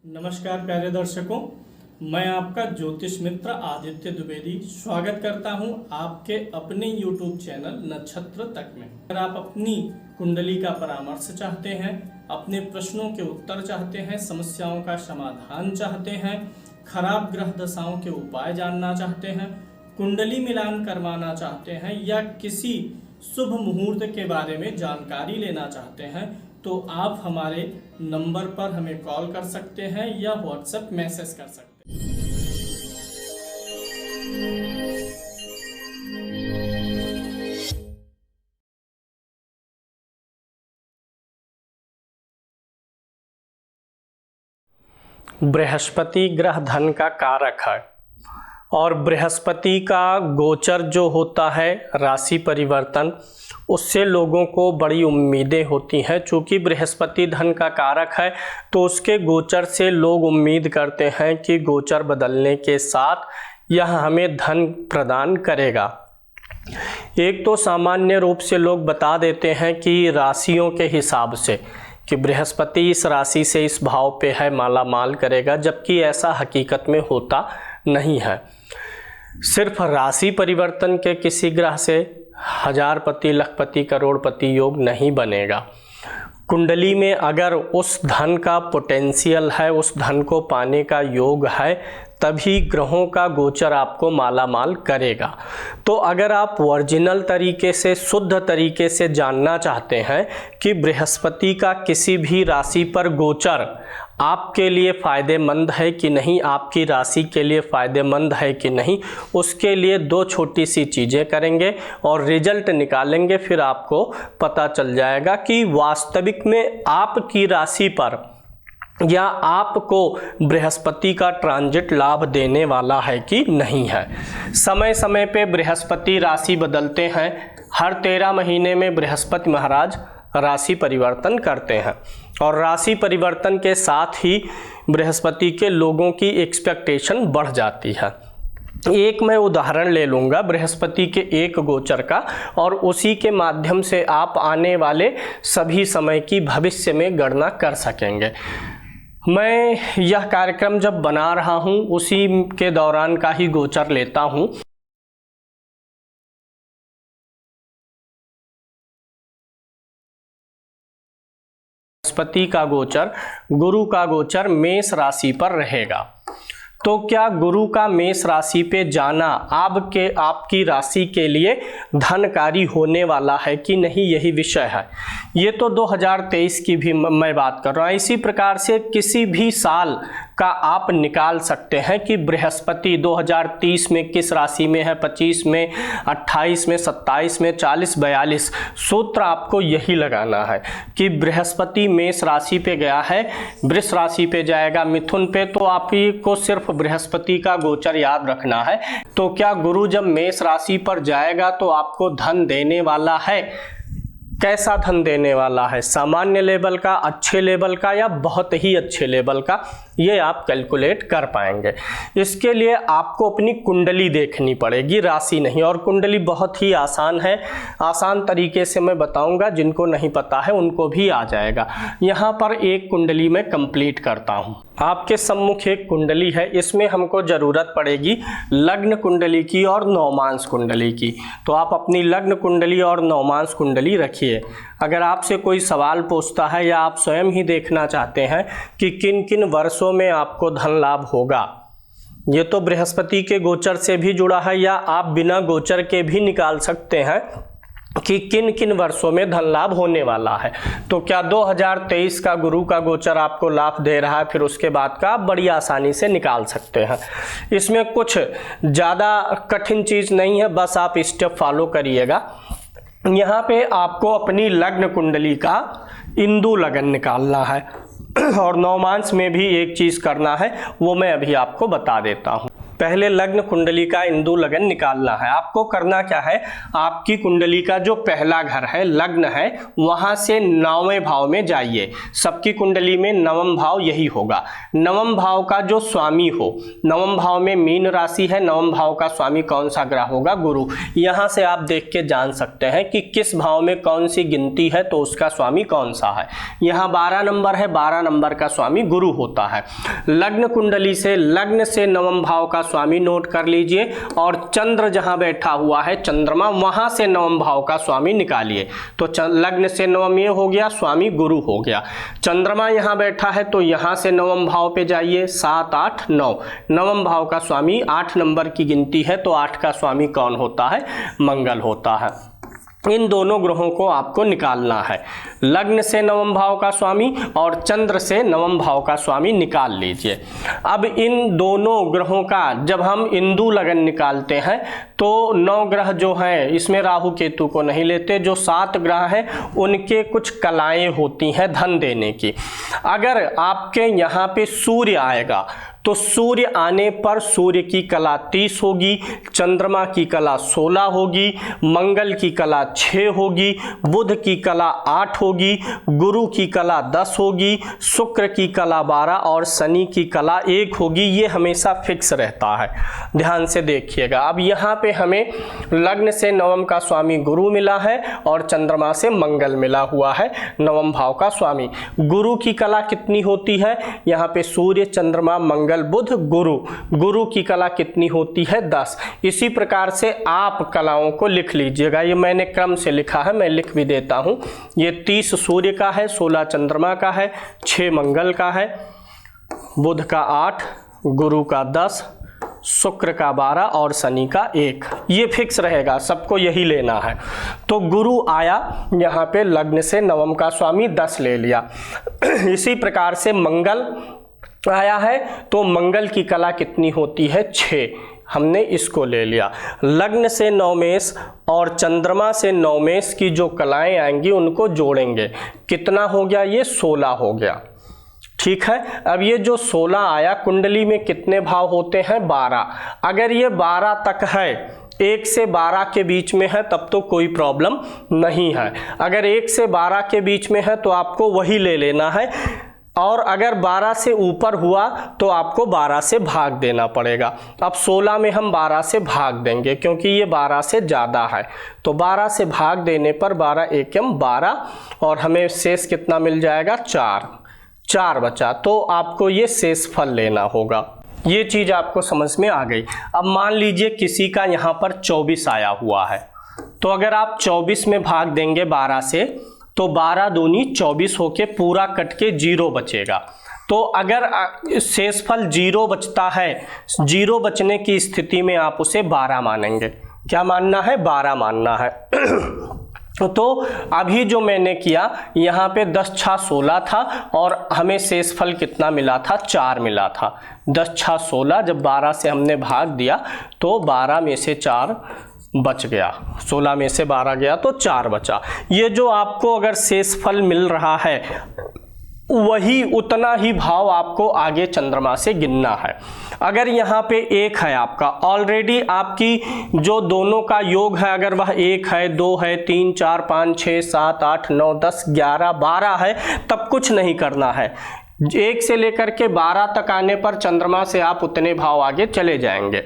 नमस्कार प्यारे दर्शकों, मैं आपका ज्योतिष मित्र आदित्य द्विवेदी स्वागत करता हूं आपके अपने YouTube चैनल नक्षत्र तक में। अगर आप अपनी कुंडली का परामर्श चाहते हैं, अपने प्रश्नों के उत्तर चाहते हैं, समस्याओं का समाधान चाहते हैं, खराब ग्रह दशाओं के उपाय जानना चाहते हैं, कुंडली मिलान करवाना चाहते हैं या किसी शुभ मुहूर्त के बारे में जानकारी लेना चाहते हैं तो आप हमारे नंबर पर हमें कॉल कर सकते हैं या व्हाट्सएप मैसेज कर सकते हैं। बृहस्पति ग्रह धन का कारक है और बृहस्पति का गोचर जो होता है राशि परिवर्तन, उससे लोगों को बड़ी उम्मीदें होती हैं। चूँकि बृहस्पति धन का कारक है तो उसके गोचर से लोग उम्मीद करते हैं कि गोचर बदलने के साथ यह हमें धन प्रदान करेगा। एक तो सामान्य रूप से लोग बता देते हैं कि राशियों के हिसाब से कि बृहस्पति इस राशि से इस भाव पे है, माला माल करेगा, जबकि ऐसा हकीकत में होता नहीं है। सिर्फ राशि परिवर्तन के किसी ग्रह से हजारपति, लखपति, करोड़पति योग नहीं बनेगा। कुंडली में अगर उस धन का पोटेंशियल है, उस धन को पाने का योग है, तभी ग्रहों का गोचर आपको माला माल करेगा। तो अगर आप ओरिजिनल तरीके से, शुद्ध तरीके से जानना चाहते हैं कि बृहस्पति का किसी भी राशि पर गोचर आपके लिए फ़ायदेमंद है कि नहीं, आपकी राशि के लिए फ़ायदेमंद है कि नहीं, उसके लिए दो छोटी सी चीज़ें करेंगे और रिजल्ट निकालेंगे। फिर आपको पता चल जाएगा कि वास्तविक में आपकी राशि पर या आपको बृहस्पति का ट्रांजिट लाभ देने वाला है कि नहीं है। समय समय पे बृहस्पति राशि बदलते हैं। हर 13 महीने में बृहस्पति महाराज राशि परिवर्तन करते हैं और राशि परिवर्तन के साथ ही बृहस्पति के लोगों की एक्सपेक्टेशन बढ़ जाती है। एक मैं उदाहरण ले लूँगा बृहस्पति के एक गोचर का और उसी के माध्यम से आप आने वाले सभी समय की भविष्य में गणना कर सकेंगे। मैं यह कार्यक्रम जब बना रहा हूँ उसी के दौरान का ही गोचर लेता हूँ। बृहस्पति का गोचर, गुरु का गोचर मेष राशि पर रहेगा। तो क्या गुरु का मेष राशि पे जाना आपकी राशि के लिए धनकारी होने वाला है कि नहीं, यही विषय है। ये तो 2023 की भी मैं बात कर रहा हूँ। इसी प्रकार से किसी भी साल का आप निकाल सकते हैं कि बृहस्पति 2030 में किस राशि में है, 25 में, 28 में, 27 में, 40, 42। सूत्र आपको यही लगाना है कि बृहस्पति मेष राशि पे गया है, वृष राशि पे जाएगा, मिथुन पे, तो आप ही को सिर्फ बृहस्पति का गोचर याद रखना है। तो क्या गुरु जब मेष राशि पर जाएगा तो आपको धन देने वाला है? कैसा धन देने वाला है? सामान्य लेवल का, अच्छे लेवल का या बहुत ही अच्छे लेवल का, ये आप कैलकुलेट कर पाएंगे। इसके लिए आपको अपनी कुंडली देखनी पड़ेगी, राशि नहीं। और कुंडली बहुत ही आसान है, आसान तरीके से मैं बताऊंगा, जिनको नहीं पता है उनको भी आ जाएगा। यहाँ पर एक कुंडली मैं कंप्लीट करता हूँ। आपके सम्मुख एक कुंडली है, इसमें हमको ज़रूरत पड़ेगी लग्न कुंडली की और नवमांश कुंडली की। तो आप अपनी लग्न कुंडली और नवमांश कुंडली रखिए। अगर आपसे कोई सवाल पूछता है या आप स्वयं ही देखना चाहते हैं कि किन किन वर्षों में आपको धन लाभ होगा, ये तो बृहस्पति के गोचर से भी जुड़ा है या आप बिना गोचर के भी निकाल सकते हैं कि किन किन वर्षों में धन लाभ होने वाला है। तो क्या 2023 का गुरु का गोचर आपको लाभ दे रहा है, फिर उसके बाद का आप बड़ी आसानी से निकाल सकते हैं। इसमें कुछ ज़्यादा कठिन चीज़ नहीं है, बस आप स्टेप फॉलो करिएगा। यहाँ पे आपको अपनी लग्न कुंडली का इंदु लगन निकालना है और नवमांश में भी एक चीज़ करना है, वो मैं अभी आपको बता देता हूँ। पहले लग्न कुंडली का इंदु लगन निकालना है। आपको करना क्या है, आपकी कुंडली का जो पहला घर है, लग्न है, वहां से 9वें भाव में जाइए। सबकी कुंडली में 9वां भाव यही होगा। 9वां भाव का जो स्वामी हो, 9वां भाव में मीन राशि है, 9वां भाव का स्वामी कौन सा ग्रह होगा, गुरु। यहां से आप देख के जान सकते हैं कि किस भाव में कौन सी गिनती है तो उसका स्वामी कौन सा है। यहाँ 12 नंबर है, 12 नंबर का स्वामी गुरु होता है। लग्न कुंडली से लग्न से 9वां भाव का स्वामी नोट कर लीजिए और चंद्र जहां बैठा हुआ है चंद्रमा, वहां से 9वां भाव का स्वामी निकालिए। तो लग्न से 9वां ये हो गया, स्वामी गुरु हो गया। चंद्रमा यहां बैठा है तो यहां से 9वां भाव पे जाइए, 7 8 9, 9वां भाव का स्वामी 8 नंबर की गिनती है तो 8 का स्वामी कौन होता है, मंगल होता है। इन दोनों ग्रहों को आपको निकालना है। लग्न से 9वां भाव का स्वामी और चंद्र से 9वां भाव का स्वामी निकाल लीजिए। अब इन दोनों ग्रहों का जब हम इंदु लगन निकालते हैं तो 9 ग्रह जो हैं, इसमें राहु केतु को नहीं लेते, जो 7 ग्रह हैं उनके कुछ कलाएं होती हैं धन देने की। अगर आपके यहाँ पे सूर्य आएगा तो सूर्य आने पर सूर्य की कला 30 होगी, चंद्रमा की कला 16 होगी, मंगल की कला 6 होगी, बुध की कला 8 होगी, गुरु की कला 10 होगी, शुक्र की कला 12 और शनि की कला 1 होगी। ये हमेशा फिक्स रहता है, ध्यान से देखिएगा। अब यहाँ पे हमें लग्न से 9वां का स्वामी गुरु मिला है और चंद्रमा से मंगल मिला हुआ है 9वां भाव का स्वामी। गुरु की कला कितनी होती है, यहाँ पे सूर्य चंद्रमा मंगल बुध गुरु, गुरु की कला कितनी होती है, 10। इसी प्रकार से आप कलाओं को लिख लीजिएगा। ये मैंने क्रम से लिखा है, मैं लिख भी देता हूं। ये 30 सूर्य का है, 16 चंद्रमा का है, 6 मंगल का है, बुध का 8, गुरु का 10, शुक्र का 12 और शनि का 1। ये फिक्स रहेगा, सबको यही लेना है। तो गुरु आया यहाँ पे लग्न से 9वां का स्वामी 10 ले लिया। इसी प्रकार से मंगल आया है तो मंगल की कला कितनी होती है, 6, हमने इसको ले लिया। लग्न से 9 मेष और चंद्रमा से 9 मेष की जो कलाएं आएंगी उनको जोड़ेंगे, कितना हो गया, ये 16 हो गया। ठीक है, अब ये जो 16 आया, कुंडली में कितने भाव होते हैं, 12। अगर ये 12 तक है, 1 से 12 के बीच में है तब तो कोई प्रॉब्लम नहीं है। अगर 1 से 12 के बीच में है तो आपको वही ले लेना है, और अगर 12 से ऊपर हुआ तो आपको 12 से भाग देना पड़ेगा। अब 16 में हम 12 से भाग देंगे क्योंकि ये 12 से ज़्यादा है, तो 12 से भाग देने पर 12 एकम 12 और हमें शेष कितना मिल जाएगा, 4 बचा। तो आपको ये शेष फल लेना होगा। ये चीज़ आपको समझ में आ गई। अब मान लीजिए किसी का यहाँ पर 24 आया हुआ है, तो अगर आप 24 में भाग देंगे 12 से तो 12 दूनी 24 होके पूरा कट के 0 बचेगा। तो अगर शेषफल 0 बचता है, 0 बचने की स्थिति में आप उसे 12 मानेंगे। क्या मानना है, 12 मानना है। तो अभी जो मैंने किया, यहाँ पे 10 6 16 था और हमें शेषफल कितना मिला था, 4 मिला था। 10 6 16, जब 12 से हमने भाग दिया तो 12 में से 4 बच गया, 16 में से 12 गया तो 4 बचा। ये जो आपको अगर शेषफल मिल रहा है वही उतना ही भाव आपको आगे चंद्रमा से गिनना है। अगर यहाँ पे 1 है आपका, ऑलरेडी आपकी जो दोनों का योग है, अगर वह 1 है, 2 है, 3 4 5 6 7 8 9 10 11 12 है, तब कुछ नहीं करना है। 1 से लेकर के 12 तक आने पर चंद्रमा से आप उतने भाव आगे चले जाएंगे।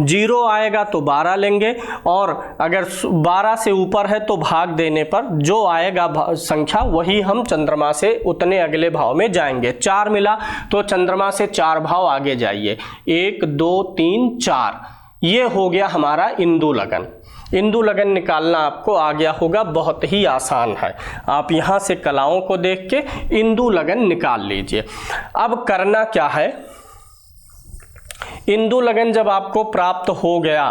0 आएगा तो 12 लेंगे, और अगर 12 से ऊपर है तो भाग देने पर जो आएगा संख्या वही हम चंद्रमा से उतने अगले भाव में जाएंगे। 4 मिला तो चंद्रमा से 4 भाव आगे जाइए, 1 2 3 4। ये हो गया हमारा इंदु लगन। इंदु लगन निकालना आपको आ गया होगा, बहुत ही आसान है। आप यहाँ से कलाओं को देख के इंदु लगन निकाल लीजिए। अब करना क्या है, इंदु लगन जब आपको प्राप्त हो गया,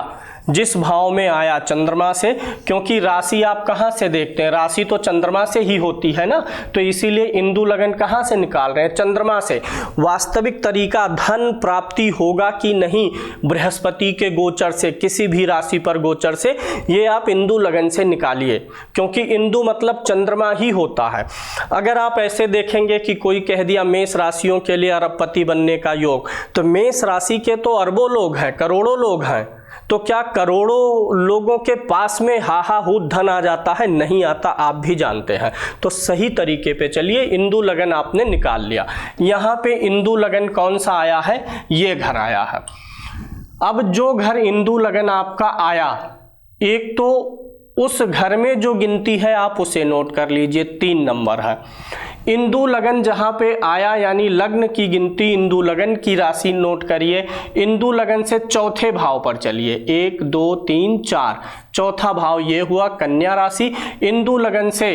जिस भाव में आया चंद्रमा से, क्योंकि राशि आप कहाँ से देखते हैं, राशि तो चंद्रमा से ही होती है ना, तो इसीलिए इंदु लगन कहाँ से निकाल रहे हैं, चंद्रमा से। वास्तविक तरीका धन प्राप्ति होगा कि नहीं बृहस्पति के गोचर से, किसी भी राशि पर गोचर से, ये आप इंदु लगन से निकालिए, क्योंकि इंदु मतलब चंद्रमा ही होता है। अगर आप ऐसे देखेंगे कि कोई कह दिया मेष राशियों के लिए अरबपति बनने का योग, तो मेष राशि के तो अरबों लोग हैं, करोड़ों लोग हैं, तो क्या करोड़ों लोगों के पास में हाहाहूत धन आ जाता है? नहीं आता, आप भी जानते हैं। तो सही तरीके पे चलिए, इंदु लगन आपने निकाल लिया। यहाँ पे इंदु लगन कौन सा आया है, ये घर आया है। अब जो घर इंदु लगन आपका आया, एक तो उस घर में जो गिनती है आप उसे नोट कर लीजिए, 3 नंबर है। इंदु लगन जहाँ पे आया यानी लग्न की गिनती, इंदु लगन की राशि नोट करिए। इंदु लगन से चौथे भाव पर चलिए, 1 2 3 4, चौथा भाव ये हुआ कन्या राशि। इंदु लगन से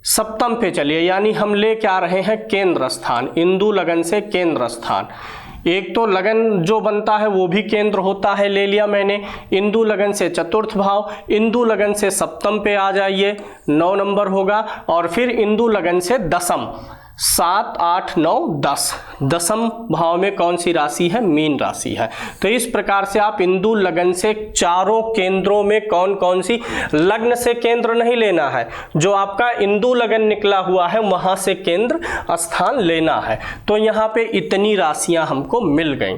सप्तम पे चलिए, यानी हम ले क्या रहे हैं केंद्र स्थान, इंदु लगन से केंद्र स्थान। एक तो लगन जो बनता है वो भी केंद्र होता है, ले लिया मैंने। इंदु लगन से चतुर्थ भाव, इंदु लगन से सप्तम पे आ जाइए, 9 नंबर होगा। और फिर इंदु लगन से दसम, 7 8 9 10, दसम भाव में कौन सी राशि है, मीन राशि है। तो इस प्रकार से आप इंदु लगन से चारों केंद्रों में कौन कौन सी, लग्न से केंद्र नहीं लेना है, जो आपका इंदु लगन निकला हुआ है वहां से केंद्र स्थान लेना है। तो यहाँ पे इतनी राशियां हमको मिल गई।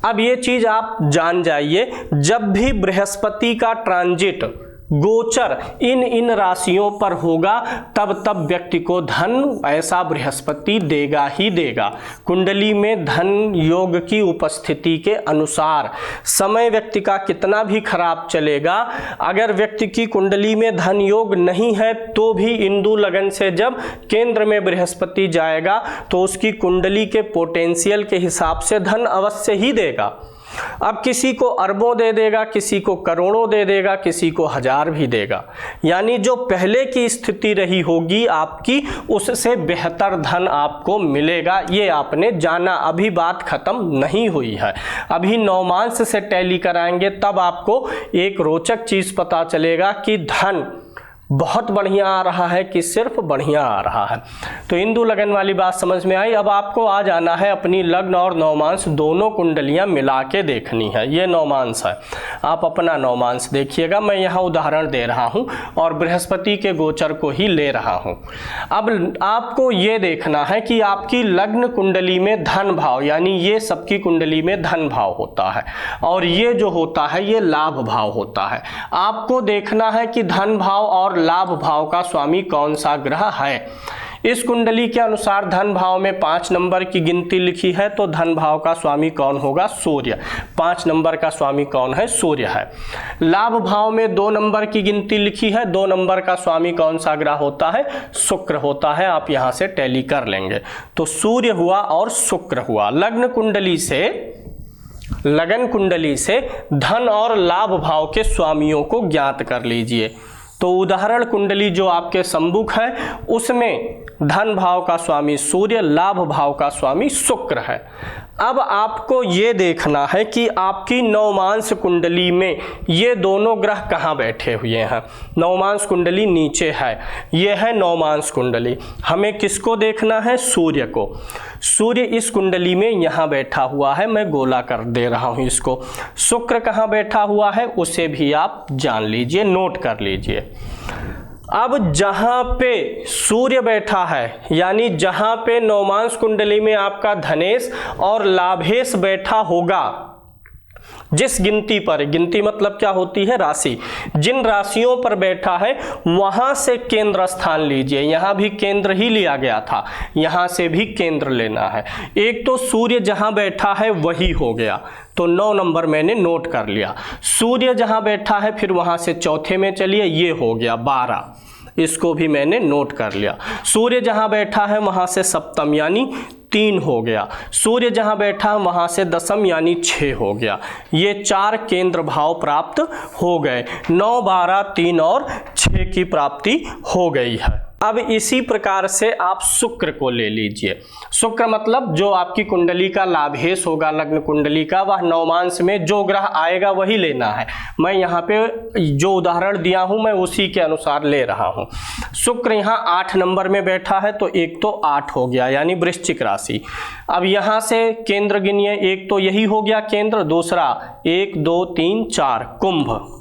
अब ये चीज आप जान जाइए, जब भी बृहस्पति का ट्रांजिट गोचर इन राशियों पर होगा, तब तब व्यक्ति को धन ऐसा बृहस्पति देगा ही देगा। कुंडली में धन योग की उपस्थिति के अनुसार समय व्यक्ति का कितना भी खराब चलेगा, अगर व्यक्ति की कुंडली में धन योग नहीं है तो भी इंदु लगन से जब केंद्र में बृहस्पति जाएगा तो उसकी कुंडली के पोटेंशियल के हिसाब से धन अवश्य ही देगा। अब किसी को अरबों दे देगा, किसी को करोड़ों दे देगा, किसी को 1000 भी देगा, यानी जो पहले की स्थिति रही होगी आपकी उससे बेहतर धन आपको मिलेगा। ये आपने जाना, अभी बात खत्म नहीं हुई है, अभी नवमांश से टैली कराएंगे तब आपको एक रोचक चीज पता चलेगा कि धन बहुत बढ़िया आ रहा है कि सिर्फ बढ़िया आ रहा है। तो इंदु लगन वाली बात समझ में आई। अब आपको आ जाना है अपनी लग्न और नवमांश दोनों कुंडलियां मिला के देखनी है। ये नवमांश है, आप अपना नवमांश देखिएगा, मैं यहाँ उदाहरण दे रहा हूँ और बृहस्पति के गोचर को ही ले रहा हूँ। अब आपको ये देखना है कि आपकी लग्न कुंडली में धन भाव, यानी ये सबकी कुंडली में धन भाव होता है और ये जो होता है ये लाभ भाव होता है। आपको देखना है कि धन भाव और लाभ भाव का स्वामी कौन सा ग्रह है। इस कुंडली के अनुसार धन भाव में 5 नंबर की गिनती लिखी है, तो धन भाव का स्वामी कौन होगा, सूर्य। 5 नंबर का स्वामी कौन है, सूर्य है। लाभ भाव में 2 नंबर की गिनती लिखी है, 2 नंबर का स्वामी कौन सा ग्रह होता है, शुक्र होता है। आप यहां से टैली कर लेंगे, तो सूर्य हुआ और शुक्र हुआ। लगन कुंडली से धन और लाभ भाव के स्वामियों को ज्ञात कर लीजिए। तो उदाहरण कुंडली जो आपके सम्मुख है उसमें धन भाव का स्वामी सूर्य, लाभ भाव का स्वामी शुक्र है। अब आपको ये देखना है कि आपकी नवमांश कुंडली में ये दोनों ग्रह कहाँ बैठे हुए हैं। नवमांश कुंडली नीचे है, ये है नवमांश कुंडली। हमें किसको देखना है, सूर्य को। सूर्य इस कुंडली में यहाँ बैठा हुआ है, मैं गोला कर दे रहा हूँ इसको। शुक्र कहाँ बैठा हुआ है उसे भी आप जान लीजिए, नोट कर लीजिए। अब जहां पे सूर्य बैठा है, यानी जहां पे नवमांश कुंडली में आपका धनेश और लाभेश बैठा होगा, जिस गिनती पर, गिनती मतलब क्या होती है, राशि, जिन राशियों पर बैठा है वहां से केंद्र स्थान लीजिए। यहां भी केंद्र ही लिया गया था, यहां से भी केंद्र लेना है। एक तो सूर्य जहां बैठा है वही हो गया, तो 9 नंबर मैंने नोट कर लिया। सूर्य जहां बैठा है फिर वहां से चौथे में चलिए, ये हो गया 12, इसको भी मैंने नोट कर लिया। सूर्य जहां बैठा है वहां से सप्तम यानी 3 हो गया। सूर्य जहां बैठा है वहां से दसम यानी 6 हो गया। ये 4 केंद्र भाव प्राप्त हो गए। 9 12 3 और 6 की प्राप्ति हो गई है। अब इसी प्रकार से आप शुक्र को ले लीजिए। शुक्र मतलब जो आपकी कुंडली का लाभेश होगा, लग्न कुंडली का, वह नवमांश में जो ग्रह आएगा वही लेना है। मैं यहाँ पे जो उदाहरण दिया हूँ मैं उसी के अनुसार ले रहा हूँ। शुक्र यहाँ 8 नंबर में बैठा है, तो एक तो 8 हो गया यानी वृश्चिक राशि। अब यहाँ से केंद्र गिनिए, एक तो यही हो गया केंद्र, दूसरा 1 2 3 4 कुंभ।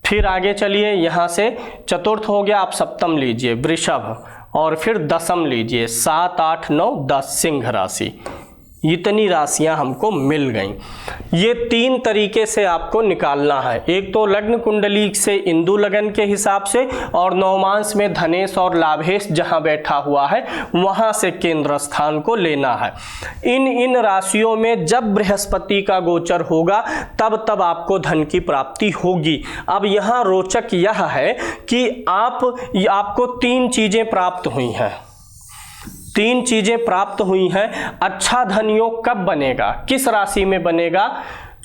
फिर आगे चलिए, यहाँ से चतुर्थ हो गया, आप सप्तम लीजिए वृषभ, और फिर दसम लीजिए 7 8 9 10 सिंह राशि। इतनी राशियां हमको मिल गईं। ये 3 तरीके से आपको निकालना है। एक तो लग्न कुंडली से इंदु लगन के हिसाब से, और नवमांश में धनेश और लाभेश जहां बैठा हुआ है वहां से केंद्र स्थान को लेना है। इन राशियों में जब बृहस्पति का गोचर होगा तब तब आपको धन की प्राप्ति होगी। अब यहाँ रोचक यह है कि आपको 3 चीजें प्राप्त हुई हैं। 3 चीजें प्राप्त हुई हैं। अच्छा धन योग कब बनेगा, किस राशि में बनेगा?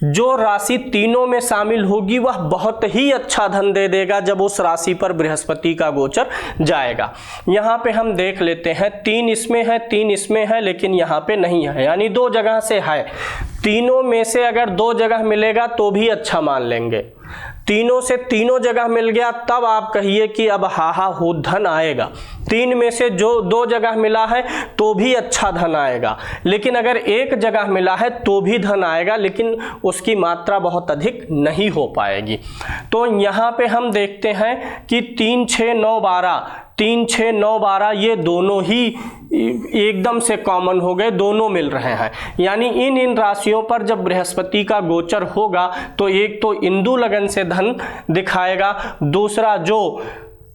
जो राशि तीनों में शामिल होगी वह बहुत ही अच्छा धन दे देगा जब उस राशि पर बृहस्पति का गोचर जाएगा। यहाँ पे हम देख लेते हैं, 3 इसमें है, 3 इसमें है, लेकिन यहाँ पे नहीं है, यानी 2 जगह से है। तीनों में से अगर 2 जगह मिलेगा तो भी अच्छा मान लेंगे। तीनों से तीनों जगह मिल गया तब आप कहिए कि अब हाहा हो धन आएगा। 3 में से जो 2 जगह मिला है तो भी अच्छा धन आएगा, लेकिन अगर 1 जगह मिला है तो भी धन आएगा, लेकिन उसकी मात्रा बहुत अधिक नहीं हो पाएगी। तो यहाँ पे हम देखते हैं कि 3 6 9 12 3 6 9 12 ये दोनों ही एकदम से कॉमन हो गए, दोनों मिल रहे हैं। यानी इन राशियों पर जब बृहस्पति का गोचर होगा तो एक तो इंदु लगन से धन दिखाएगा, दूसरा जो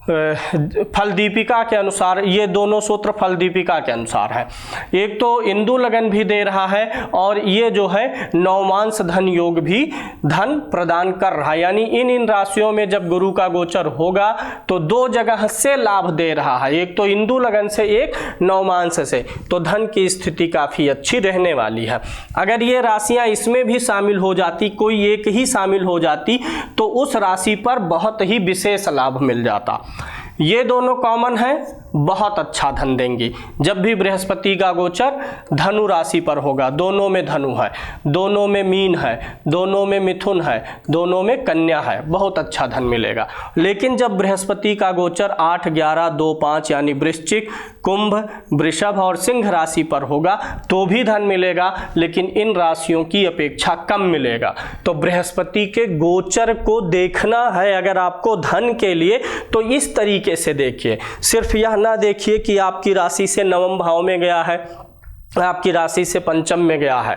फल दीपिका के अनुसार, ये दोनों सूत्र फल दीपिका के अनुसार है, एक तो इंदु लगन भी दे रहा है और ये जो है नवमांश धन योग भी धन प्रदान कर रहा है। यानी इन राशियों में जब गुरु का गोचर होगा तो 2 जगह से लाभ दे रहा है, एक तो इंदु लगन से, एक नवमांश से, तो धन की स्थिति काफी अच्छी रहने वाली है। अगर ये राशियां इसमें भी शामिल हो जाती, कोई एक ही शामिल हो जाती, तो उस राशि पर बहुत ही विशेष लाभ मिल जाता। ये दोनों कॉमन है, बहुत अच्छा धन देंगी। जब भी बृहस्पति का गोचर धनु राशि पर होगा, दोनों में धनु है, दोनों में मीन है, दोनों में मिथुन है, दोनों में कन्या है, बहुत अच्छा धन मिलेगा। लेकिन जब बृहस्पति का गोचर 8 11 2 5 यानी वृश्चिक, कुंभ, वृषभ और सिंह राशि पर होगा तो भी धन मिलेगा, लेकिन इन राशियों की अपेक्षा कम मिलेगा। तो बृहस्पति के गोचर को देखना है अगर आपको धन के लिए, तो इस तरीके से देखिए। सिर्फ यह ना देखिए कि आपकी राशि से 9वें भाव में गया है, आपकी राशि से 5म में गया है,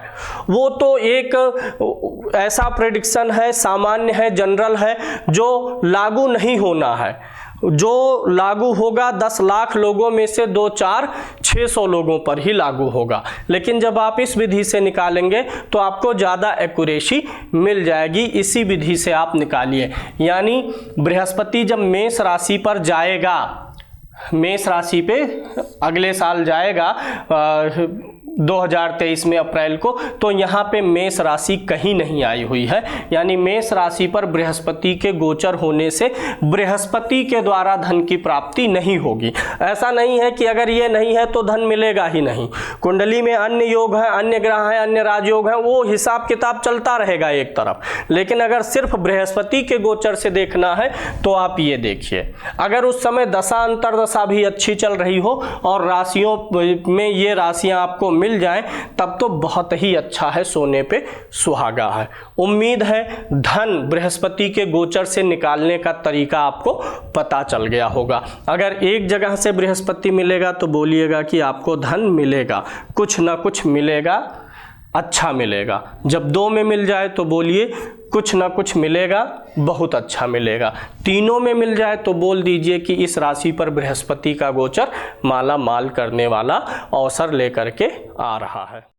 वो तो एक ऐसा प्रेडिक्शन है, सामान्य है, जनरल है, जो लागू नहीं होना है। जो लागू होगा 10 लाख लोगों में से 2 4 600 लोगों पर ही लागू होगा। लेकिन जब आप इस विधि से निकालेंगे तो आपको ज़्यादा एक्यूरेसी मिल जाएगी। इसी विधि से आप निकालिए। यानी बृहस्पति जब मेष राशि पर जाएगा, मेष राशि पे अगले साल जाएगा 2023 में अप्रैल को, तो यहाँ पे मेष राशि कहीं नहीं आई हुई है। यानी मेष राशि पर बृहस्पति के गोचर होने से बृहस्पति के द्वारा धन की प्राप्ति नहीं होगी। ऐसा नहीं है कि अगर ये नहीं है तो धन मिलेगा ही नहीं। कुंडली में अन्य योग है, अन्य ग्रह है, अन्य राजयोग है, वो हिसाब किताब चलता रहेगा एक तरफ। लेकिन अगर सिर्फ बृहस्पति के गोचर से देखना है तो आप ये देखिए, अगर उस समय दशा अंतरदशा भी अच्छी चल रही हो और राशियों में ये राशियां आपको मिल जाए तब तो बहुत ही अच्छा है, सोने पे सुहागा है। उम्मीद है धन बृहस्पति के गोचर से निकालने का तरीका आपको पता चल गया होगा। अगर एक जगह से बृहस्पति मिलेगा तो बोलिएगा कि आपको धन मिलेगा, कुछ ना कुछ मिलेगा, अच्छा मिलेगा। जब 2 में मिल जाए तो बोलिए कुछ ना कुछ मिलेगा, बहुत अच्छा मिलेगा। तीनों में मिल जाए तो बोल दीजिए कि इस राशि पर बृहस्पति का गोचर माला माल करने वाला अवसर लेकर के आ रहा है।